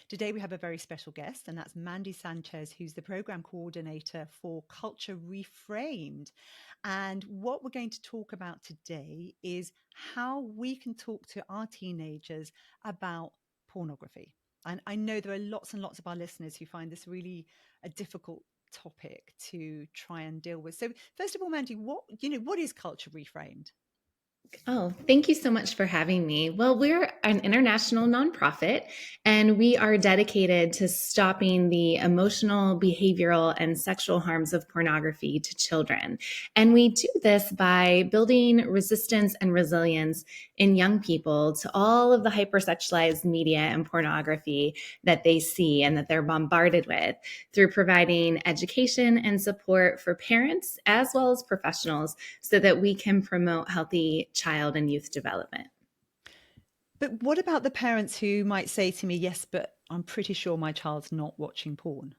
Today we have a very special guest, and that's Mandy Sanchez, who's the program coordinator for Culture Reframed. And what we're going to talk about today is how we can talk to our teenagers about pornography. And I know there are lots and lots of our listeners who find this really a difficult topic to try and deal with. So first of all, Mandy, what is Culture Reframed? Oh, thank you so much for having me. Well, we're an international nonprofit, and we are dedicated to stopping the emotional, behavioral, and sexual harms of pornography to children. And we do this by building resistance and resilience in young people to all of the hypersexualized media and pornography that they see and that they're bombarded with through providing education and support for parents as well as professionals so that we can promote healthy child and youth development. But what about the parents who might say to me, yes, but I'm pretty sure my child's not watching porn?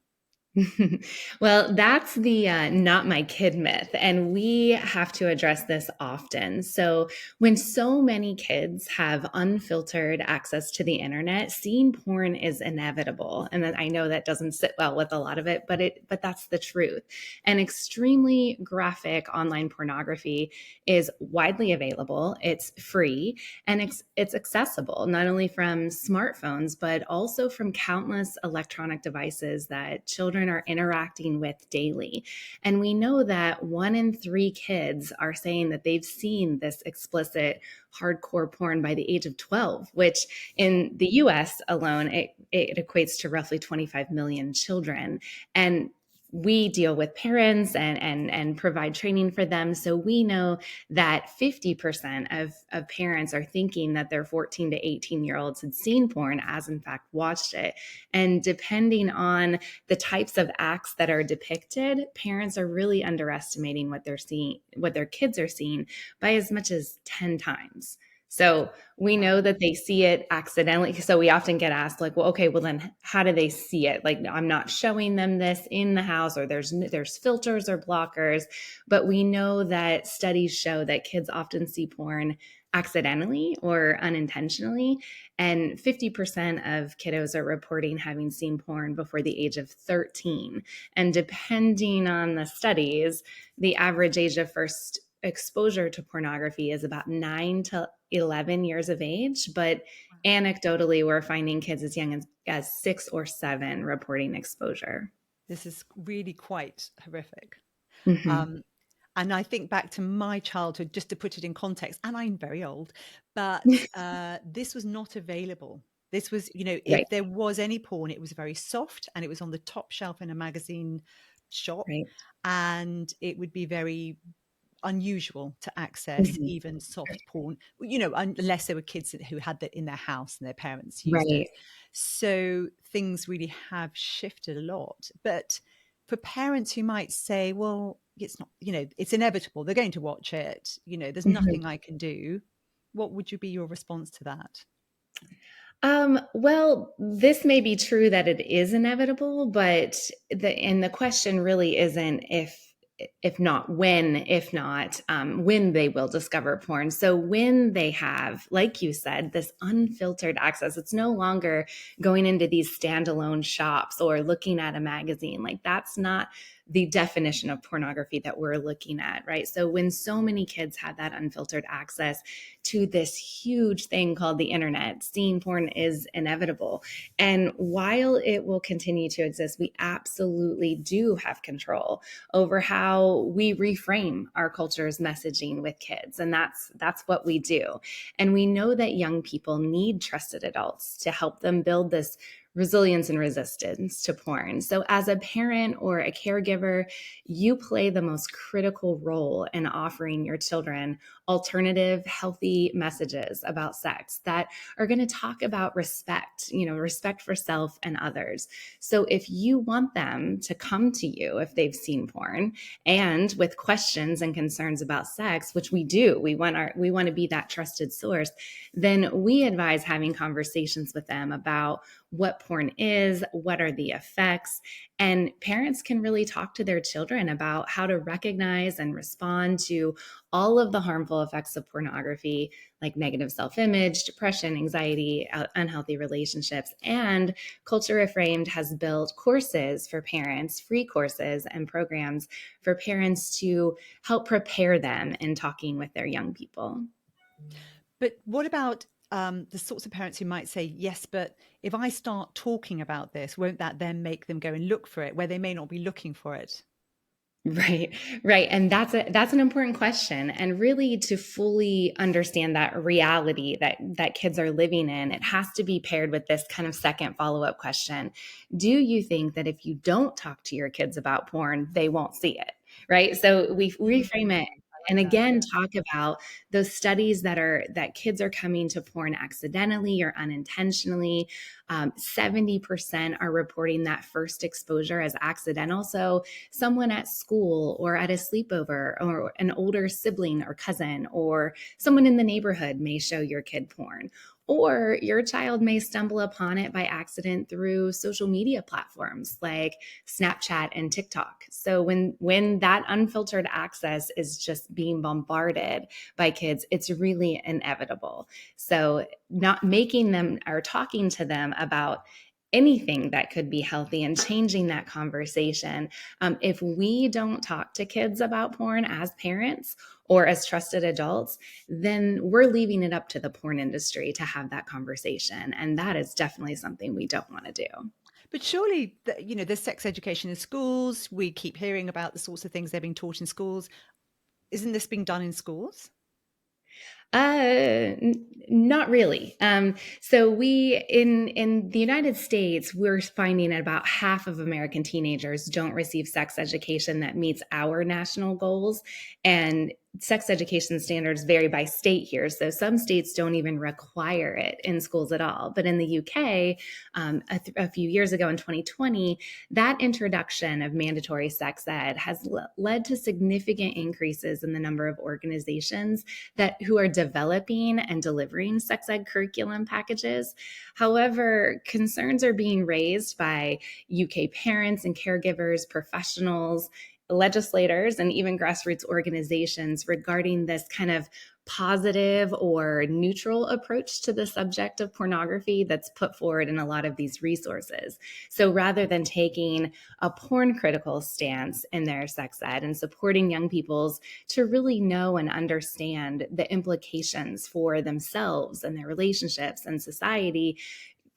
Well, that's the not my kid myth. And we have to address this often. So, when so many kids have unfiltered access to the internet, seeing porn is inevitable. And then I know that doesn't sit well with a lot of it, but that's the truth. And extremely graphic online pornography is widely available, it's free, and it's accessible not only from smartphones, but also from countless electronic devices that children are interacting with daily. And we know that 1 in 3 kids are saying that they've seen this explicit hardcore porn by the age of 12, which in the US alone, it equates to roughly 25 million children. And we deal with parents and provide training for them. So we know that 50% of parents are thinking that their 14 to 18-year-olds had seen porn, as in fact watched it. And depending on the types of acts that are depicted, parents are really underestimating what they're seeing, what their kids are seeing by as much as 10 times. So we know that they see it accidentally. So we often get asked like, well, okay, well then how do they see it? Like I'm not showing them this in the house, or there's filters or blockers, but we know that studies show that kids often see porn accidentally or unintentionally. And 50% of kiddos are reporting having seen porn before the age of 13. And depending on the studies, the average age of first exposure to pornography is about 9 to 11 years of age. But anecdotally, we're finding kids as young as 6 or 7 reporting exposure. This is really quite horrific. Mm-hmm. Um, and I think back to my childhood, just to put it in context, and I'm very old, but this was not available. This was, Right, if there was any porn, it was very soft and it was on the top shelf in a magazine shop. right. And it would be very unusual to access Mm-hmm. even soft porn, unless there were kids who had that in their house and their parents used Right. it. So things really have shifted a lot. But for parents who might say, well, it's not, it's inevitable, they're going to watch it, there's Mhm. nothing I can do. What would you be your response to that? Well, this may be true that it is inevitable, but the question really isn't if not when, if not when they will discover porn. So when they have, like you said, this unfiltered access, it's no longer going into these standalone shops or looking at a magazine. Like that's not the definition of pornography that we're looking at, right? So when so many kids have that unfiltered access to this huge thing called the internet, seeing porn is inevitable. And while it will continue to exist, we absolutely do have control over how we reframe our culture's messaging with kids. And that's what we do. And we know that young people need trusted adults to help them build this resilience and resistance to porn. So as a parent or a caregiver, you play the most critical role in offering your children alternative, healthy messages about sex that are going to talk about respect, respect for self and others. So if you want them to come to you if they've seen porn and with questions and concerns about sex, which we do, we want to be that trusted source, then we advise having conversations with them about what porn is, what are the effects, and parents can really talk to their children about how to recognize and respond to all of the harmful effects of pornography, like negative self-image, depression, anxiety, unhealthy relationships. And Culture Reframed has built courses for parents, free courses and programs for parents to help prepare them in talking with their young people. But what about the sorts of parents who might say, yes, but if I start talking about this, won't that then make them go and look for it where they may not be looking for it? Right, right. And that's an important question. And really to fully understand that reality that kids are living in, it has to be paired with this kind of second follow-up question. Do you think that if you don't talk to your kids about porn, they won't see it? Right? So we reframe it I like and that. again Yeah. talk about those studies that kids are coming to porn accidentally or unintentionally. 70% are reporting that first exposure as accidental. So someone at school or at a sleepover or an older sibling or cousin or someone in the neighborhood may show your kid porn. Or your child may stumble upon it by accident through social media platforms like Snapchat and TikTok. So when that unfiltered access is just being bombarded by kids, it's really inevitable. So not making them or talking to them about anything that could be healthy and changing that conversation. If we don't talk to kids about porn as parents or as trusted adults, then we're leaving it up to the porn industry to have that conversation. And that is definitely something we don't want to do. But surely, there's sex education in schools. We keep hearing about the sorts of things they're being taught in schools. Isn't this being done in schools? Not really. So we in the United States, we're finding that about half of American teenagers don't receive sex education that meets our national goals, and sex education standards vary by state here. So some states don't even require it in schools at all. But in the UK, a few years ago in 2020, that introduction of mandatory sex ed has led to significant increases in the number of organizations that who are developing and delivering sex ed curriculum packages. However, concerns are being raised by UK parents and caregivers, professionals, legislators, and even grassroots organizations regarding this kind of positive or neutral approach to the subject of pornography that's put forward in a lot of these resources. So rather than taking a porn critical stance in their sex ed and supporting young people's to really know and understand the implications for themselves and their relationships and society,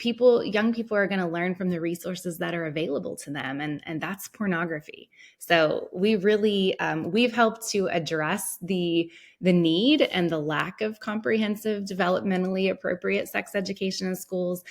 young people are going to learn from the resources that are available to them, and that's pornography. So we really we've helped to address the need and the lack of comprehensive developmentally appropriate sex education in schools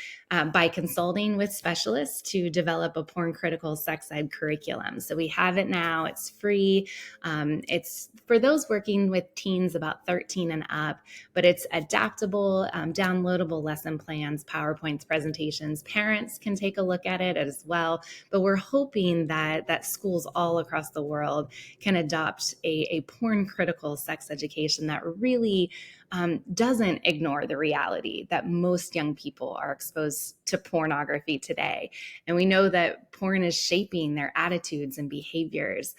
by consulting with specialists to develop a porn critical sex ed curriculum. So we have it now. It's free. It's for those working with teens about 13 and up, but it's adaptable, downloadable lesson plans, PowerPoints, presentations. Parents can take a look at it as well. But we're hoping that schools all across the world can adopt a porn critical sex education that really doesn't ignore the reality that most young people are exposed to pornography today. And we know that porn is shaping their attitudes and behaviors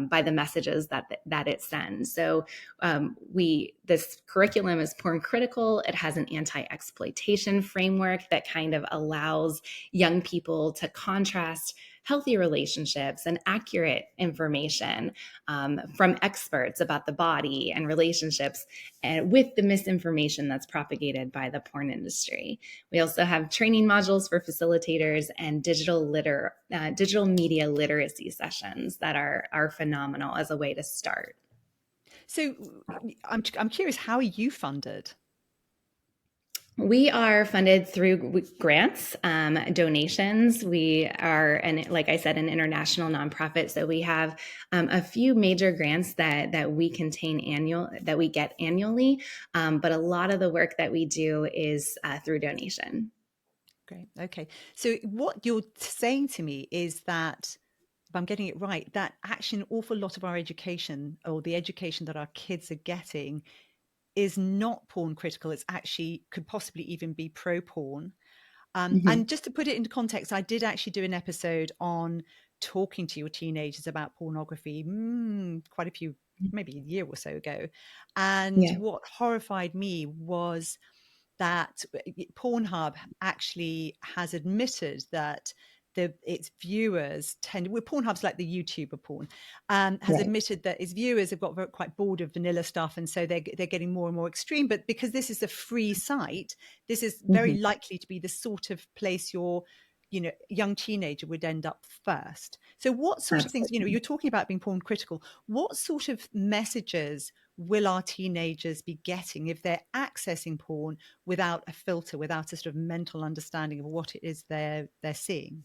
by the messages that it sends. So this curriculum is porn critical. It has an anti-exploitation framework that kind of allows young people to contrast healthy relationships and accurate information from experts about the body and relationships, and with the misinformation that's propagated by the porn industry. We also have training modules for facilitators and digital media literacy sessions that are phenomenal as a way to start. So I'm curious, how are you funded? We are funded through grants, donations. We are, and like I said, an international nonprofit. So we have a few major grants that we get annually. But a lot of the work that we do is through donation. Great. Okay. So what you're saying to me is that, if I'm getting it right, that actually an awful lot of our education, or the education that our kids are getting, is not porn critical. It's actually could possibly even be pro porn. Mhm. And just to put it into context, I did actually do an episode on talking to your teenagers about pornography quite a few maybe a year or so ago. And Yeah. what horrified me was that Pornhub actually has admitted that its viewers tend, well, Pornhub's like the YouTuber porn, has Right. admitted that its viewers have got quite bored of vanilla stuff, and so they're getting more and more extreme. But because this is a free site, this is very Mhm. likely to be the sort of place your young teenager would end up first. So what sort of things, Absolutely. you're talking about being porn critical, what sort of messages will our teenagers be getting if they're accessing porn without a filter, without a sort of mental understanding of what it is they're seeing?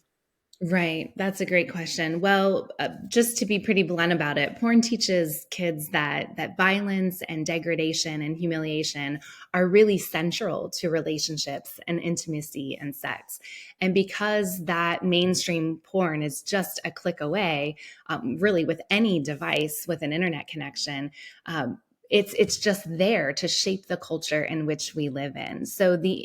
Right. That's a great question. Well, just to be pretty blunt about it, porn teaches kids that violence and degradation and humiliation are really central to relationships and intimacy and sex. And because that mainstream porn is just a click away, really with any device with an internet connection, it's just there to shape the culture in which we live in. So the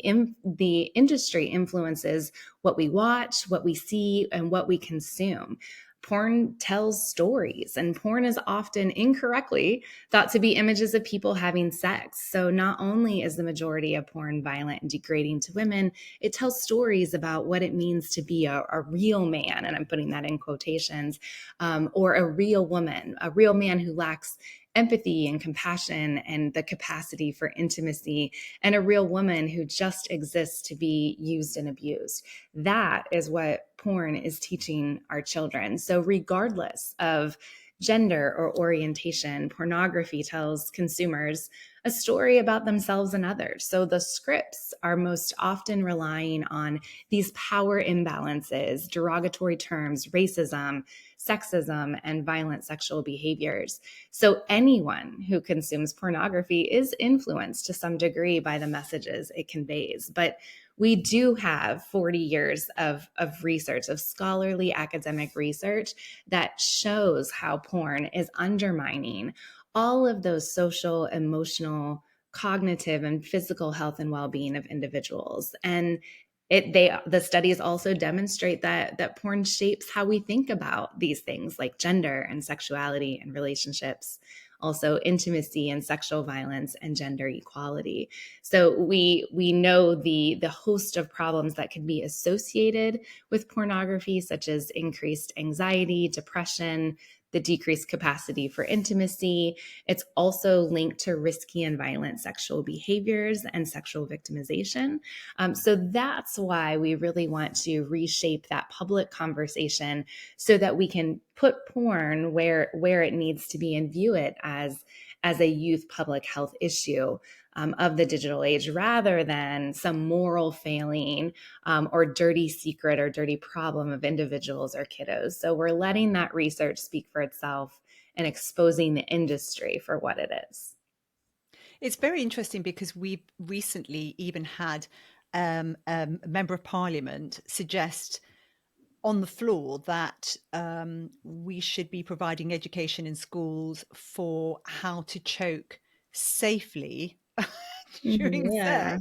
industry influences what we watch, what we see, and what we consume. Porn tells stories, and porn is often incorrectly thought to be images of people having sex. So, not only is the majority of porn violent and degrading to women, it tells stories about what it means to be a real man, and I'm putting that in quotations, or a real woman, a real man who lacks empathy and compassion and the capacity for intimacy, and a real woman who just exists to be used and abused. That is what porn is teaching our children. So, regardless of gender or orientation, pornography tells consumers a story about themselves and others. So, the scripts are most often relying on these power imbalances, derogatory terms, racism, sexism, and violent sexual behaviors. So, anyone who consumes pornography is influenced to some degree by the messages it conveys. But we do have 40 years of research, of scholarly academic research that shows how porn is undermining all of those social, emotional, cognitive, and physical health and well-being of individuals. And the studies also demonstrate that porn shapes how we think about these things like gender and sexuality and relationships, also intimacy and sexual violence and gender equality. So we know the host of problems that can be associated with pornography, such as increased anxiety, depression, the decreased capacity for intimacy. It's also linked to risky and violent sexual behaviors and sexual victimization. So that's why we really want to reshape that public conversation so that we can put porn where it needs to be and view it as a youth public health issue of the digital age, rather than some moral failing or dirty secret or dirty problem of individuals or kiddos. So we're letting that research speak for itself and exposing the industry for what it is. It's very interesting because we've recently even had a member of parliament suggest on the floor that we should be providing education in schools for how to choke safely during Yeah.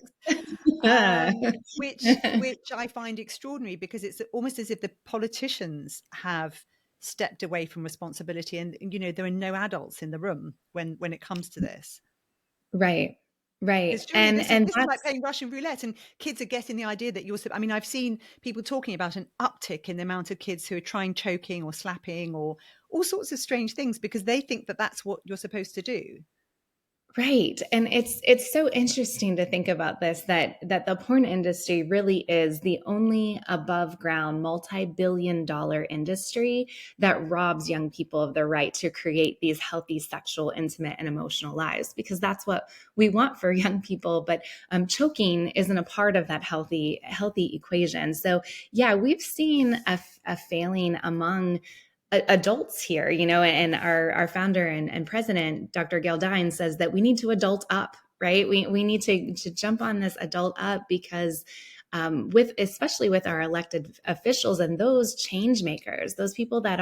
sex, which I find extraordinary, because it's almost as if the politicians have stepped away from responsibility, and there are no adults in the room when it comes to this. Right. Right. Because surely And this is like that's playing Russian roulette, and kids are getting the idea that you're. I mean, I've seen people talking about an uptick in the amount of kids who are trying choking or slapping or all sorts of strange things because they think that that's what you're supposed to do. right. And it's so interesting to think about this, that the porn industry really is the only above ground multi-billion-dollar industry that robs young people of their right to create these healthy sexual, intimate, and emotional lives, because that's what we want for young people. But choking isn't a part of that healthy equation. So yeah, we've seen a failing among adults here, and our founder and president, Dr. Geldine, says that we need to adult up, right? We need to jump on this adult up, because especially with our elected officials and those change makers, those people that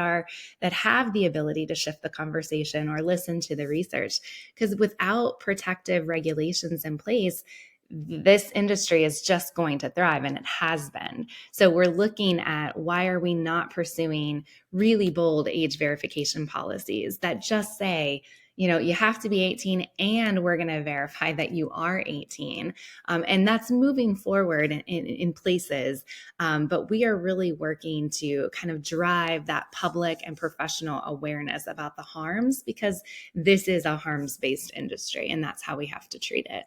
have the ability to shift the conversation or listen to the research, because without protective regulations in place, this industry is just going to thrive, and it has been. So we're looking at, why are we not pursuing really bold age verification policies that just say, you have to be 18 and we're going to verify that you are 18. And that's moving forward in places. But we are really working to kind of drive that public and professional awareness about the harms, because this is a harms-based industry and that's how we have to treat it.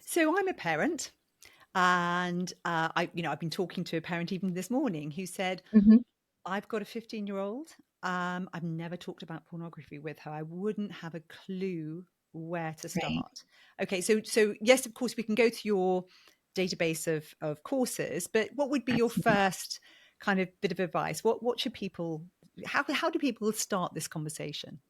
So I'm a parent, and I've been talking to a parent even this morning who said, Mhm. I've got a 15-year-old. I've never talked about pornography with her. I wouldn't have a clue where to Right. start. Okay, so yes, of course, we can go to your database of courses, but what would be your Absolutely. first kind of bit of advice? What should people? How do people start this conversation?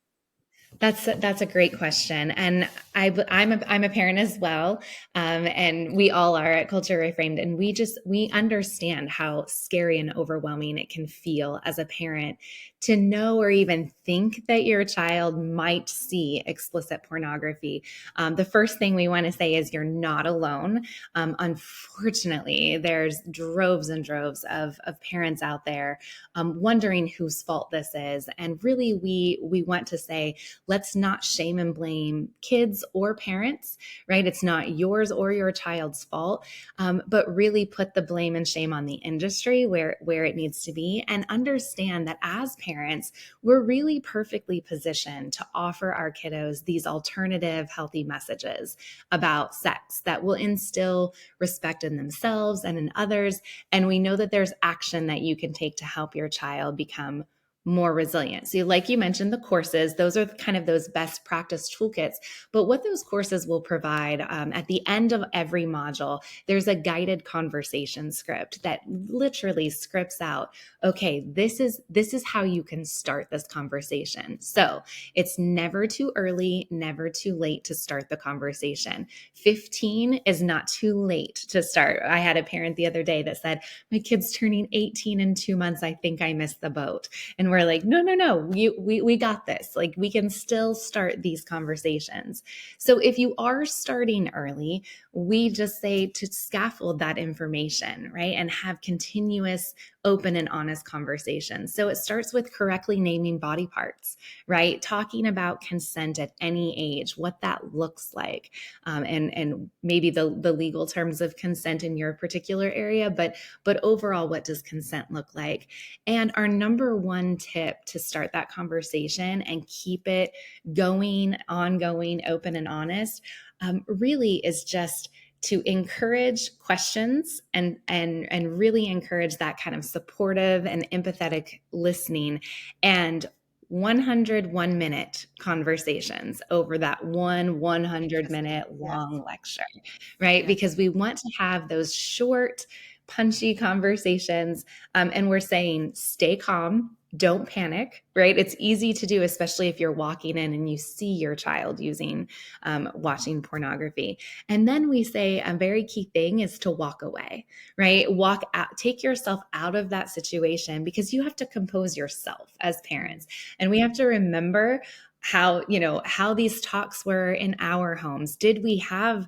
That's a great question, and I'm a parent as well, and we all are at Culture Reframed, and we understand how scary and overwhelming it can feel as a parent to know or even think that your child might see explicit pornography. The first thing we want to say is you're not alone. Unfortunately, there's droves and droves of parents out there wondering whose fault this is, and really we want to say, let's not shame and blame kids or parents, right? It's not yours or your child's fault, but really put the blame and shame on the industry where it needs to be, and understand that as parents, we're really perfectly positioned to offer our kiddos these alternative, healthy messages about sex that will instill respect in themselves and in others. And we know that there's action that you can take to help your child become more resilient. So like you mentioned, the courses, those are kind of those best practice toolkits. But what those courses will provide at the end of every module, there's a guided conversation script that literally scripts out, okay, this is how you can start this conversation. So it's never too early, never too late to start the conversation. 15 is not too late to start. I had a parent the other day that said, my kid's turning 18 in 2 months. I think I missed the boat. And we're like, no, we got this. Like, we can still start these conversations. So if you are starting early, we just say to scaffold that information, right? And have continuous open and honest conversations. So it starts with correctly naming body parts, right? Talking about consent at any age, what that looks like, and maybe the legal terms of consent in your particular area, but overall, what does consent look like? And our number one tip to start that conversation and keep it going, ongoing, open, and honest, really is just to encourage questions and really encourage that kind of supportive and empathetic listening, and 101-minute conversations over that 100-minute Yes, long lecture, right? yes. Because we want to have those short, punchy conversations. And we're saying, stay calm, don't panic, right? It's easy to do, especially if you're walking in and you see your child watching pornography. And then we say a very key thing is to walk away, right? Walk out, take yourself out of that situation, because you have to compose yourself as parents. And we have to remember how these talks were in our homes. Did we have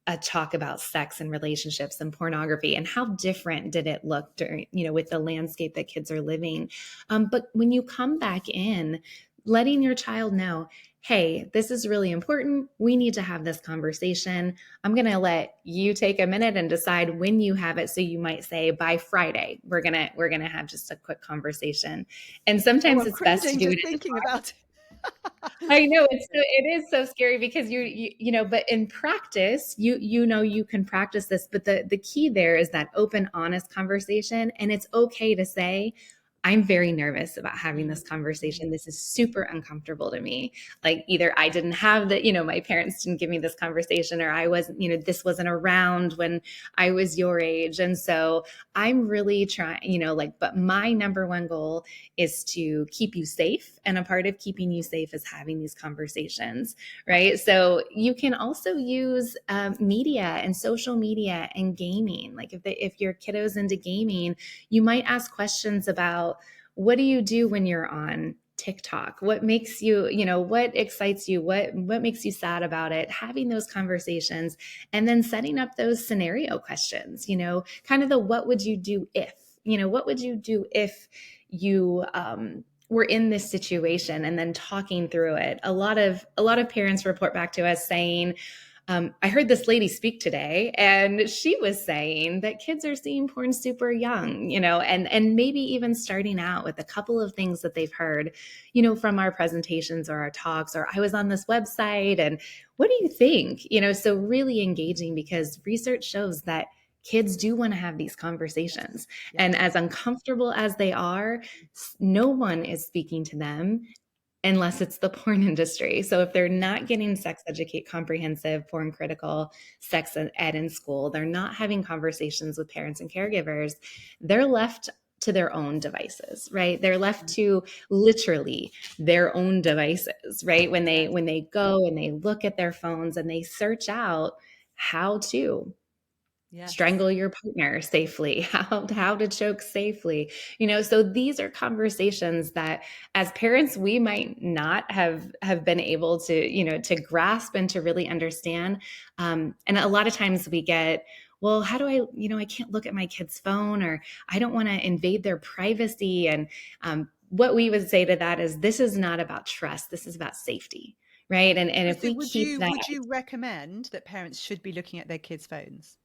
a talk about sex and relationships and pornography, and how different did it look during, with the landscape that kids are living? But when you come back in, letting your child know, hey, this is really important. We need to have this conversation. I'm going to let you take a minute and decide when you have it. So you might say, by Friday, we're going to have just a quick conversation. And Oh, sometimes I'm it's best to cringing do just it in thinking about it. I know it is so scary, because but in practice, you can practice this, but the key there is that open, honest conversation. And it's okay to say, I'm very nervous about having Mm, this conversation. mm, This is super uncomfortable to me. Like, either I didn't have my parents didn't give me this conversation, or I wasn't, this wasn't around when I was your age. And so I'm really trying, but my number one goal is to keep you safe. And a part of keeping you safe is having these conversations, right? So you can also use media and social media and gaming. Like, if your kiddo's into gaming, you might ask questions about, what do you do when you're on TikTok? What makes you, what excites you? What makes you sad about it? Having those conversations, and then setting up those scenario questions, kind of the what would you do if, what would you do if you we're in this situation and then talking through it. A lot of parents report back to us saying, I heard this lady speak today, and she was saying that kids are seeing porn super young, and maybe even starting out with a couple of things that they've heard, from our presentations or our talks, or I was on this website, and what do you think? So really engaging, because research shows that kids do want to have these conversations. Yes. And as uncomfortable as they are, no one is speaking to them unless it's the porn industry. So if they're not getting sex educate, comprehensive, porn critical sex ed in school, they're not having conversations with parents and caregivers, they're left to their own devices, right? They're left to literally their own devices, right? When they go and they look at their phones and they search out how to Yes. strangle your partner safely, how to choke safely. So these are conversations that as parents we might not have been able to grasp and to really understand. And a lot of times we get, well, how do I can't look at my kid's phone, or I don't want to invade their privacy. And what we would say to that is, this is not about trust, this is about safety, right? And if So we keep that, would you recommend that parents should be looking at their kids' phones?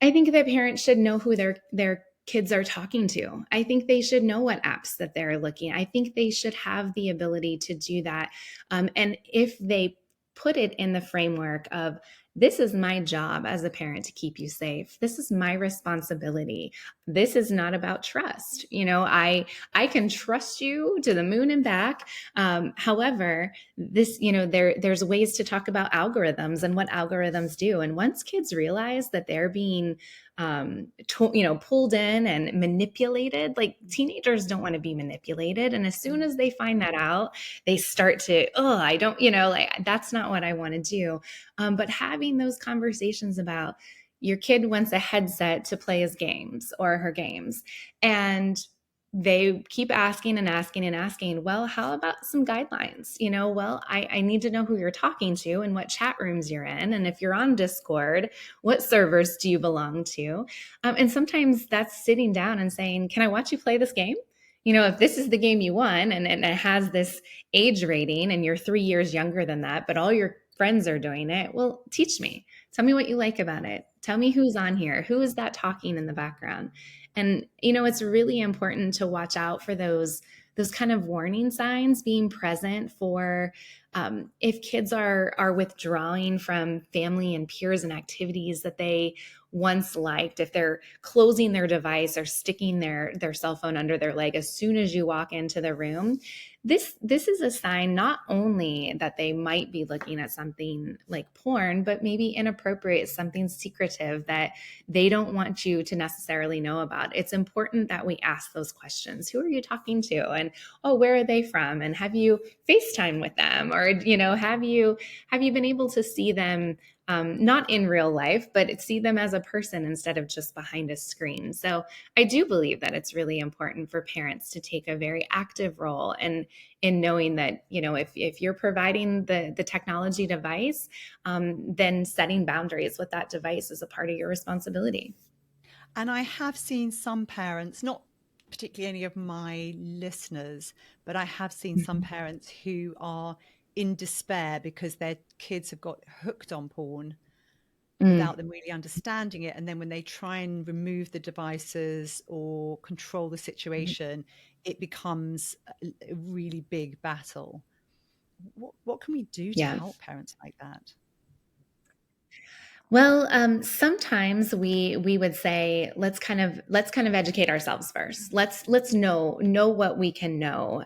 I think that parents should know who their kids are talking to. I think they should know what apps that they're looking. I think they should have the ability to do that. And if they put it in the framework of, this is my job as a parent to keep you safe. This is my responsibility. This is not about trust. I can trust you to the moon and back. However, there's ways to talk about algorithms and what algorithms do. And once kids realize that they're being pulled in and manipulated, like, teenagers don't want to be manipulated. And as soon as they find that out, they start to, I don't, like, that's not what I want to do. But having those conversations about, your kid wants a headset to play his games or her games, and they keep asking and asking and asking, well, how about some guidelines? Well, I need to know who you're talking to and what chat rooms you're in. And if you're on Discord, what servers do you belong to? And sometimes that's sitting down and saying, can I watch you play this game? If this is the game you won, and it has this age rating and you're 3 years younger than that, but all your friends are doing it, well, teach me. Tell me what you like about it. Tell me who's on here. Who is that talking in the background? And, it's really important to watch out for those kind of warning signs, being present for if kids are withdrawing from family and peers and activities that they once liked, if they're closing their device or sticking their cell phone under their leg as soon as you walk into the room. This is a sign not only that they might be looking at something like porn, but maybe inappropriate, something secretive that they don't want you to necessarily know about. It's important that we ask those questions. Who are you talking to? And, where are they from? And have you FaceTime with them? Or, have you been able to see them, not in real life, but see them as a person instead of just behind a screen? So I do believe that it's really important for parents to take a very active role in knowing that, if you're providing the technology device, then setting boundaries with that device is a part of your responsibility. And I have seen some parents, not particularly any of my listeners, but I have seen some Mhm. parents who are in despair because their kids have got hooked on porn Mm, without them really understanding it. And then when they try and remove the devices or control the mhm. situation, it becomes a really big battle. What can we do to Yeah. help parents like that? Well, sometimes we would say, let's kind of educate ourselves first. Let's know what we can know,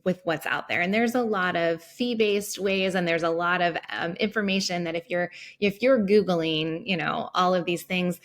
with what's out there. And there's a lot of fee-based ways, and there's a lot of information that if you're Googling, all of these things,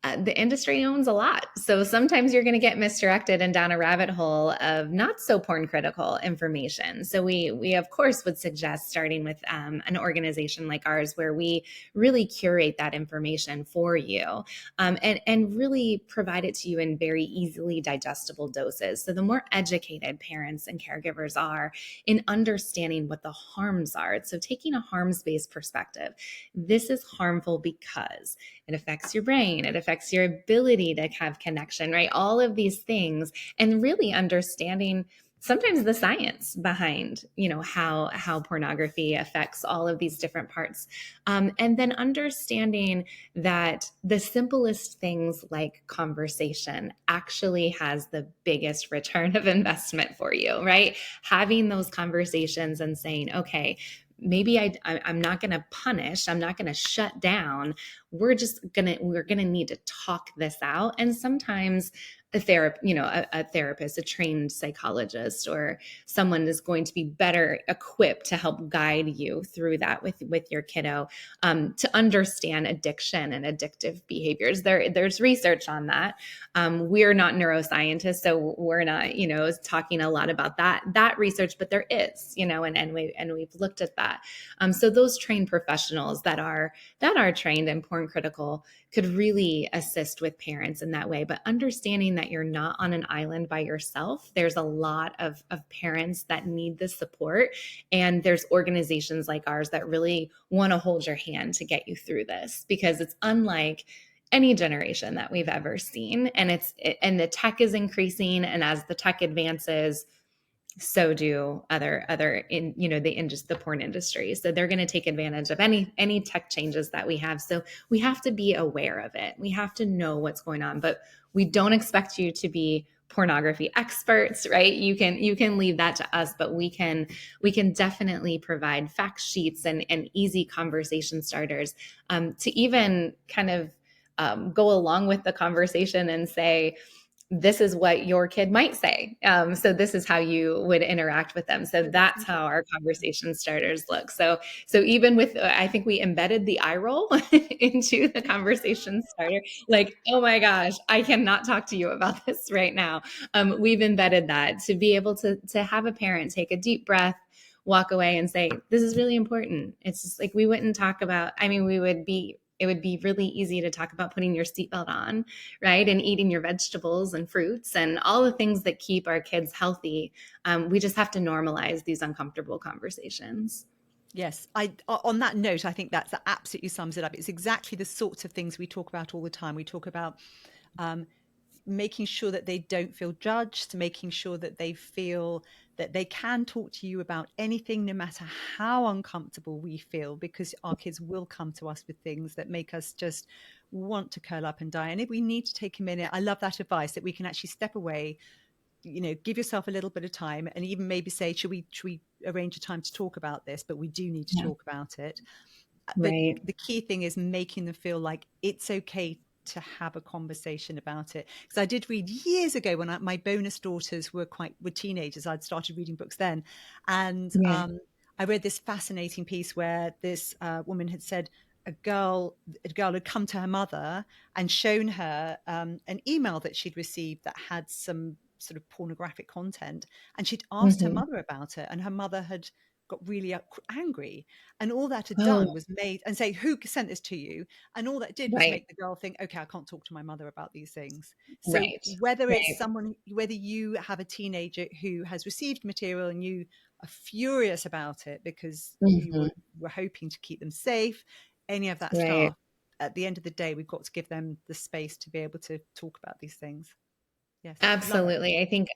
the industry owns a lot. So sometimes you're going to get misdirected and down a rabbit hole of not so porn critical information. So we of course would suggest starting with an organization like ours, where we really curate that information for you, and really provide it to you in very easily digestible doses. So the more educated parents and caregivers are in understanding what the harms are. So taking a harms-based perspective, this is harmful because it affects your brain, it affects your ability to have connection, right? All of these things, and really understanding sometimes the science behind, how pornography affects all of these different parts. And then understanding that the simplest things like conversation actually has the biggest return of investment for you, right? Having those conversations and saying, okay, maybe I'm not going to punish, I'm not going to shut down. We're going to need to talk this out. And sometimes a therapist, a trained psychologist, or someone is going to be better equipped to help guide you through that with your kiddo, to understand addiction and addictive behaviors. There's research on that. We're not neuroscientists, so we're not, talking a lot about that research, but there is, and we've looked at that. So those trained professionals that are trained in porn critical could really assist with parents in that way. But understanding that you're not on an island by yourself, there's a lot of parents that need this support. And there's organizations like ours that really want to hold your hand to get you through this, because it's unlike any generation that we've ever seen. And the tech is increasing. And as the tech advances, so do other in the porn industry. So they're going to take advantage of any tech changes that we have. So we have to be aware of it. We have to know what's going on, but we don't expect you to be pornography experts, right? You can leave that to us, but we can definitely provide fact sheets and easy conversation starters, to even kind of go along with the conversation and say, this is what your kid might say. So this is how you would interact with them. So that's how our conversation starters look. So even with, I think we embedded the eye roll into the conversation starter. Like, oh my gosh, I cannot talk to you about this right now. We've embedded that to be able to have a parent take a deep breath, walk away and say, this is really important. It's just like, we wouldn't talk about, it would be really easy to talk about putting your seatbelt on, right? And eating your vegetables and fruits and all the things that keep our kids healthy. We just have to normalize these uncomfortable conversations. Yes, on that note, I think that absolutely sums it up. It's exactly the sorts of things we talk about all the time. We talk about making sure that they don't feel judged, making sure that they feel that they can talk to you about anything, no matter how uncomfortable we feel, because our kids will come to us with things that make us just want to curl up and die. And if we need to take a minute, I love that advice that we can actually step away, give yourself a little bit of time, and even maybe say, should we arrange a time to talk about this? But we do need to talk about it. But Right. the key thing is making them feel like it's okay to have a conversation about it. Because I did read years ago when my bonus daughters were teenagers. I'd started reading books then, and Yeah. I read this fascinating piece where this woman had said a girl had come to her mother and shown her an email that she'd received that had some sort of pornographic content, and she'd asked her Mm-hmm. mother about it, and her mother had got really angry, and all that had Oh, done was made and say, who sent this to you? And all that did was right. make the girl think, okay, I can't talk to my mother about these things. So Right. whether it's Right. someone, whether you have a teenager who has received material and you are furious about it because you Mm-hmm. were hoping to keep them safe, any of that Right. stuff, at the end of the day, we've got to give them the space to be able to talk about these things. Yes, love it. Absolutely. I think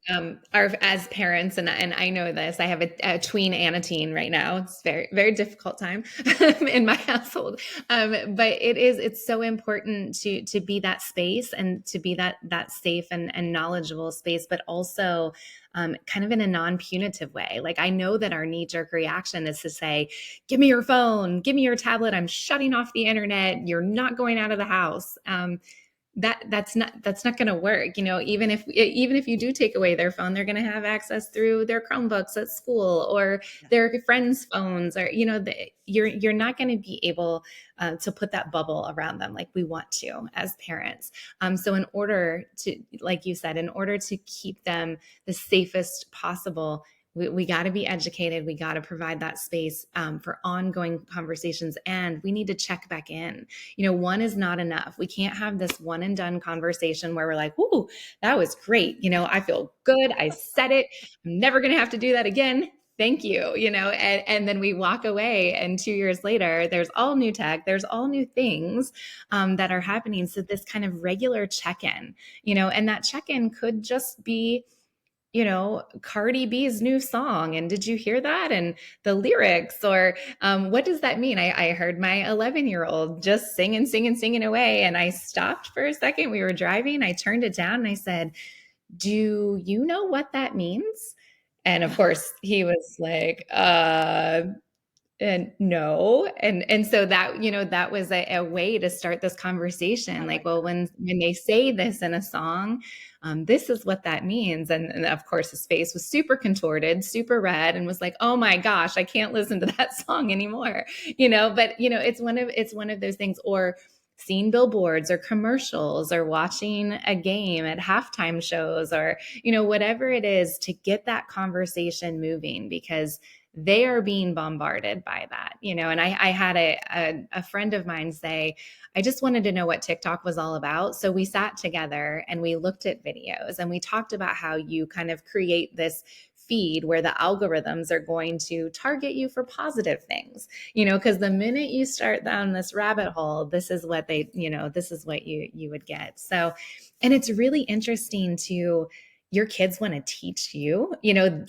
as parents, and I know this, I have a tween and a teen right now. It's very, very difficult time in my household. But it's so important to be that space and to be that safe and knowledgeable space, but also kind of in a non-punitive way. Like, I know that our knee-jerk reaction is to say, give me your phone, give me your tablet, I'm shutting off the internet, you're not going out of the house. That's not going to work. Even if you do take away their phone, they're going to have access through their Chromebooks at school or Yeah. their friends' phones, or you're not going to be able to put that bubble around them like we want to as parents. So in order to, like you said, in order to keep them the safest possible, we got to be educated. We got to provide that space for ongoing conversations, and we need to check back in. One is not enough. We can't have this one and done conversation where we're like, "Ooh, that was great. I feel good. I said it. I'm never going to have to do that again. Thank you." And then we walk away, and 2 years later, there's all new tech, there's all new things that are happening. So this kind of regular check-in, and that check-in could just be Cardi B's new song. And did you hear that? And the lyrics, or what does that mean? I heard my 11-year-old just singing, singing, singing away. And I stopped for a second. We were driving. I turned it down and I said, do you know what that means? And of course, he was like, and no. And so that was a way to start this I conversation. Like, like well, that. when they say this in a song, this is what that means. And of course, his face was super contorted, super red, and was like, oh my gosh, I can't listen to that song anymore. But it's one of those things. Or seeing billboards or commercials or watching a game at halftime shows, or whatever it is, to get that conversation moving, because they are being bombarded by that. And I had a friend of mine say, I just wanted to know what TikTok was all about. So we sat together and we looked at videos and we talked about how you kind of create this feed where the algorithms are going to target you for positive things, because the minute you start down this rabbit hole, this is what this is what you would get. So, and it's really interesting to, your kids want to teach you,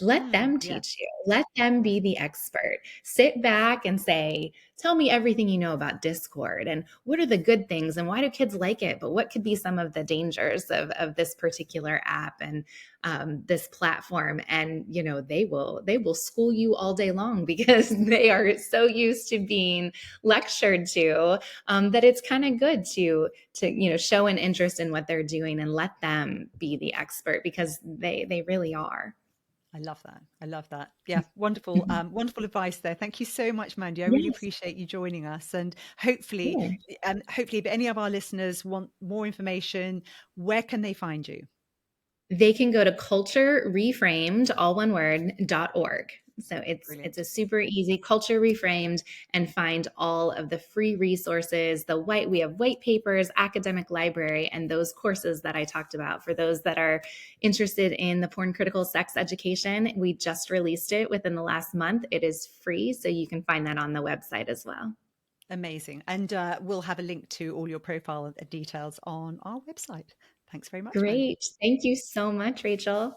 let them Yeah. teach you, let them be the expert. Sit back and say, tell me everything you know about Discord, and what are the good things, and why do kids like it, but what could be some of the dangers of this particular app and this platform. And they will school you all day long, because they are so used to being lectured to, that it's kind of good to show an interest in what they're doing and let them be the expert, because they really are. I love that. I love that. Yeah, wonderful, wonderful advice there. Thank you so much, Mandy. I really Yes, appreciate you joining us. And hopefully, sure. if any of our listeners want more information, where can they find you? They can go to culturereframed, all one word, .org. So it's Brilliant. a super easy culture reframed, and find all of the free resources. We have white papers, academic library, and those courses that I talked about. For those that are interested in the porn critical sex education, we just released it within the last month. It is free, so you can find that on the website as well. Amazing. And we'll have a link to all your profile details on our website. Thanks very much, Mandy. Great. Thank you so much, Rachel.